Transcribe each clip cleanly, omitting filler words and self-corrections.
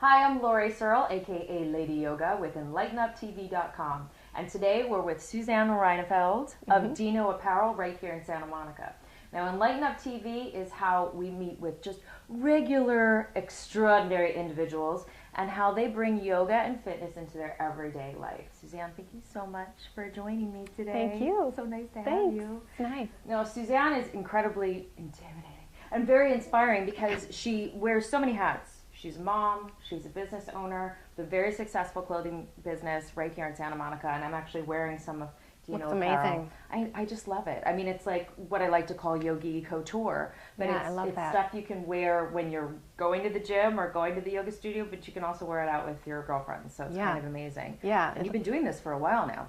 Hi, I'm Laurie Searle, aka Lady Yoga with EnlightenUpTV.com. And today we're with Suzanne Rijneveld of Dino Apparel right here in Santa Monica. Now, Enlighten Up TV is how we meet with just regular, extraordinary individuals and how they bring yoga and fitness into their everyday life. Suzanne, thank you so much for joining me today. Thank you. So nice to Thanks. have you. It's nice. Now, Suzanne is incredibly intimidating and very inspiring because she wears so many hats. She's a mom, she's a business owner, with a very successful clothing business right here in Santa Monica, and I'm actually wearing some of Dino Apparel. Amazing. I just love it. I mean, it's like what I like to call yogi couture, but Yeah, I love it's that. stuff you can wear when you're going to the gym or going to the yoga studio, but you can also wear it out with your girlfriends, so it's kind of amazing. Yeah. And you've been doing this for a while now.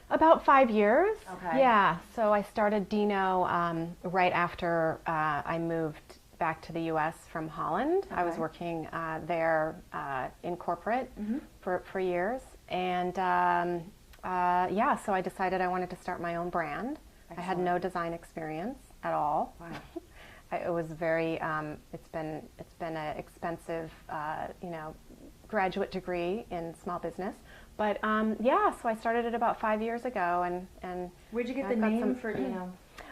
About 5 years. Okay. Yeah. So I started Dino right after I moved back to the U.S. from Holland. I was working there in corporate for years. And yeah, so I decided I wanted to start my own brand. Excellent. I had no design experience at all. Wow. It was very, it's been an expensive, graduate degree in small business. But yeah, so I started it about 5 years ago, and Where'd you get I've the got name for Dino?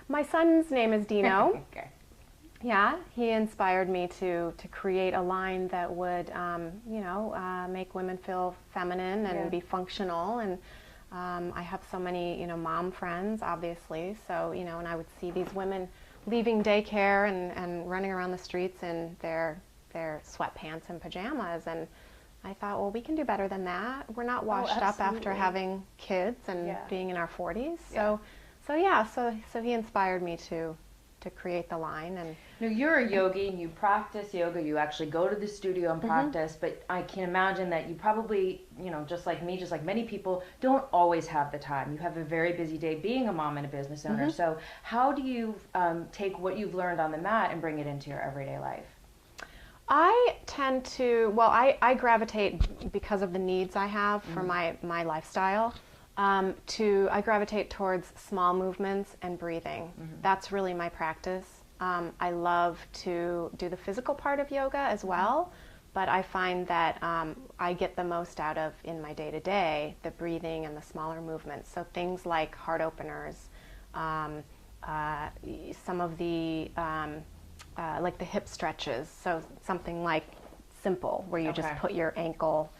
My son's name is Dino. Okay. Yeah, he inspired me to create a line that would, make women feel feminine and be functional. And I have so many, mom friends, obviously. So, and I would see these women leaving daycare and running around the streets in their sweatpants and pajamas. And I thought, well, we can do better than that. We're not washed up after having kids and being in our 40s. So he inspired me to create the line. And now, you're a yogi and you practice yoga. You actually go to the studio and practice, but I can imagine that you probably, just like me, just like many people, don't always have the time. You have a very busy day being a mom and a business owner. So how do you take what you've learned on the mat and bring it into your everyday life? I tend to, I gravitate, because of the needs I have for my lifestyle, I gravitate towards small movements and breathing. That's really my practice. I love to do the physical part of yoga as well, but I find that I get the most out of, in my day-to-day, the breathing and the smaller movements. So things like heart openers, some of the, like the hip stretches. So something like simple, where you just put your ankle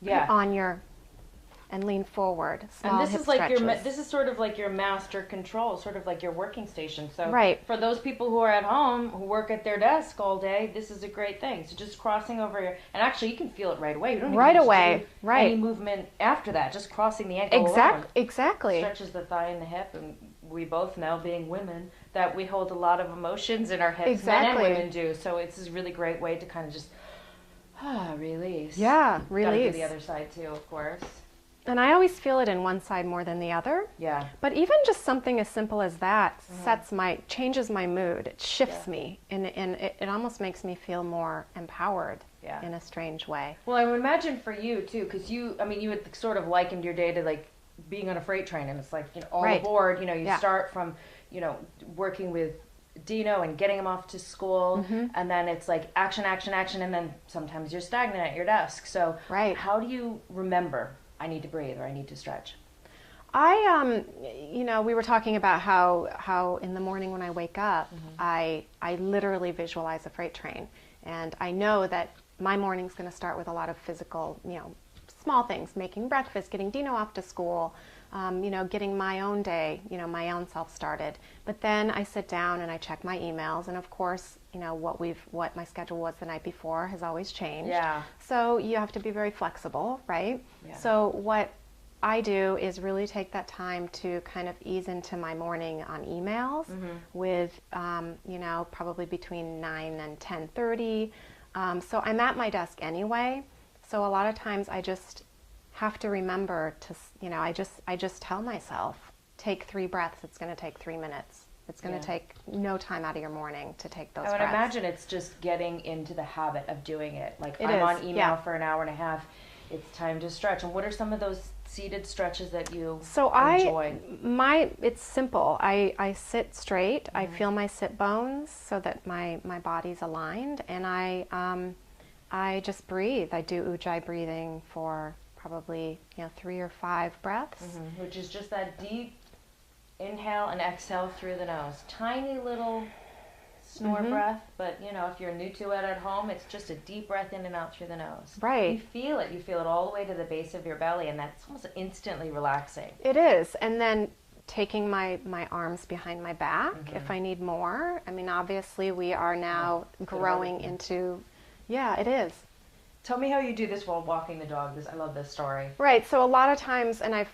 on your, and lean forward. Small and this hip is like stretches. this is sort of like your master control, sort of like your working station. So Right. for those people who are at home who work at their desk all day, this is a great thing. So just crossing over your, and actually you can feel it right away. You don't even need to do any movement after that. Just crossing the ankle alone Exactly. stretches the thigh and the hip, and we both know, being women, that we hold a lot of emotions in our hips. Men and women do. So it's a really great way to kind of just release. Yeah, Gotta release. do the other side too, of course. And I always feel it in one side more than the other. Yeah. But even just something as simple as that changes my mood. It shifts me, and it almost makes me feel more empowered in a strange way. Well, I would imagine for you too, because you had sort of likened your day to like being on a freight train, and it's like, all aboard. You start from, working with Dino and getting him off to school, and then it's like action, action, action, and then sometimes you're stagnant at your desk. So how do you remember, I need to breathe or I need to stretch? We were talking about how in the morning when I wake up, I literally visualize a freight train, and I know that my morning's going to start with a lot of physical, small things, making breakfast, getting Dino off to school, getting my own day, my own self started. But then I sit down and I check my emails, and of course, what my schedule was the night before has always changed. Yeah. So you have to be very flexible, right? Yeah. So what I do is really take that time to kind of ease into my morning on emails with, probably between 9 and 10:30. So I'm at my desk anyway. So a lot of times I just have to remember to, I just tell myself, take 3 breaths. It's going to take 3 minutes. It's going to take no time out of your morning to take those breaths. I would imagine it's just getting into the habit of doing it. Like I'm on email for an hour and a half. It's time to stretch. And what are some of those seated stretches that you enjoy? It's simple. I sit straight. I feel my sit bones so that my body's aligned, and I I just breathe. I do Ujjayi breathing for probably 3 or 5 breaths. Which is just that deep inhale and exhale through the nose. Tiny little snore breath, but if you're new to it at home, it's just a deep breath in and out through the nose. Right. You feel it all the way to the base of your belly, and that's almost instantly relaxing. It is. And then taking my arms behind my back if I need more. I mean, obviously we are now growing into, it is. Tell me how you do this while walking the dog. I love this story. Right. So a lot of times, and I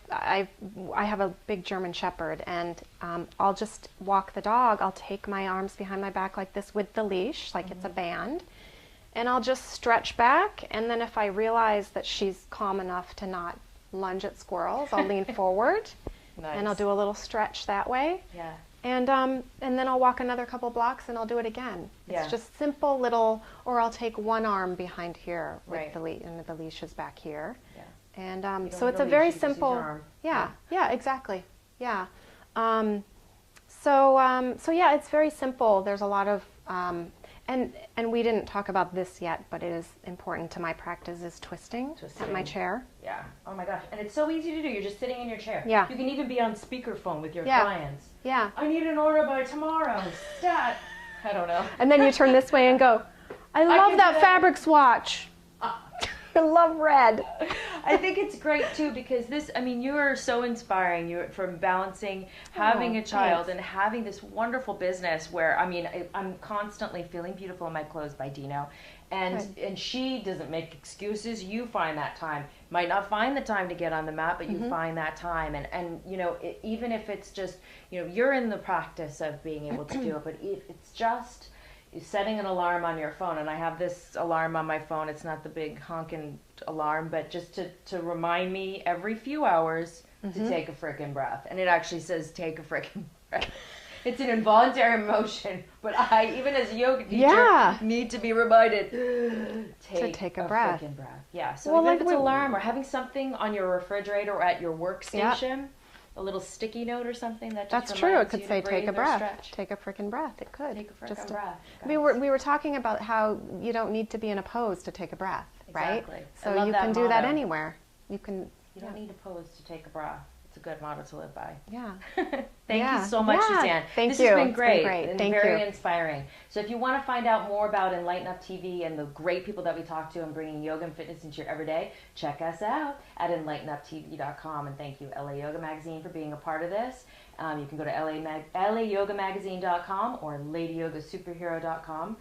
have a big German Shepherd, and I'll just walk the dog. I'll take my arms behind my back like this with the leash, like it's a band, and I'll just stretch back. And then if I realize that she's calm enough to not lunge at squirrels, I'll lean forward, and I'll do a little stretch that way. Yeah. And then I'll walk another couple blocks and I'll do it again. It's just simple little, or I'll take one arm behind here with the leash, and the leash is back here. Yeah. And so it's a very simple, exactly. Yeah. So yeah, it's very simple. There's a lot of, and we didn't talk about this yet, but it is important to my practice, is twisting at my chair. Yeah. Oh my gosh. And it's so easy to do. You're just sitting in your chair. Yeah. You can even be on speakerphone with your clients. Yeah. I need an order by tomorrow. Stat. I don't know. And then you turn this way and go, I love that fabric swatch. I love red. I think it's great too, because you are so inspiring. You're from balancing having a child and having this wonderful business where, I'm constantly feeling beautiful in my clothes by Dino. And she doesn't make excuses. You find that time. Might not find the time to get on the mat, but you find that time. And even if it's just, you're in the practice of being able to do it, but if it's just setting an alarm on your phone, and I have this alarm on my phone. It's not the big honking alarm, but just to remind me every few hours to take a frickin' breath. And it actually says take a frickin' breath. It's an involuntary motion, but I, even as a yoga teacher, need to be reminded to take a breath. Frickin' breath. Yeah. So even if it's an alarm or having something on your refrigerator or at your workstation, a little sticky note or something that just That's true. It could say take a breath. Take a frickin' breath. It could. Take a frickin' breath. We were talking about how you don't need to be in a pose to take a breath, right? Exactly. So you can do that anywhere. You don't need a pose to take a breath. It's a good motto to live by. Yeah. Thank you so much, Suzanne. This has been great. And Thank very you. inspiring. So if you want to find out more about Enlighten Up TV and the great people that we talk to and bringing yoga and fitness into your everyday, check us out at enlightenuptv.com. And thank you, LA Yoga Magazine, for being a part of this. You can go to layogamagazine.com or ladyogasuperhero.com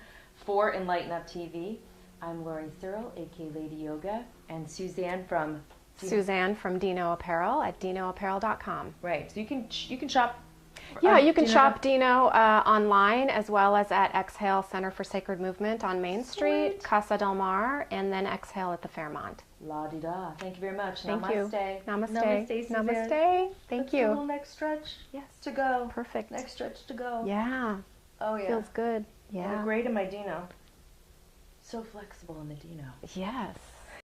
for Enlighten Up TV. I'm Laurie Searle, aka Lady Yoga, and Suzanne from Dino Apparel at dinoapparel.com. Right. So you can shop. Yeah, you can shop Dino online, as well as at Exhale Center for Sacred Movement on Main Street, Casa del Mar, and then Exhale at the Fairmont. La-di-da. Thank you very much. Thank you. Namaste. Namaste. Suzanne. Namaste. Thank you. Little next stretch. Yes. To go. Perfect. Next stretch to go. Yeah. Oh yeah. Feels good. Yeah. Great in my Dino. So flexible in the Dino. Yes.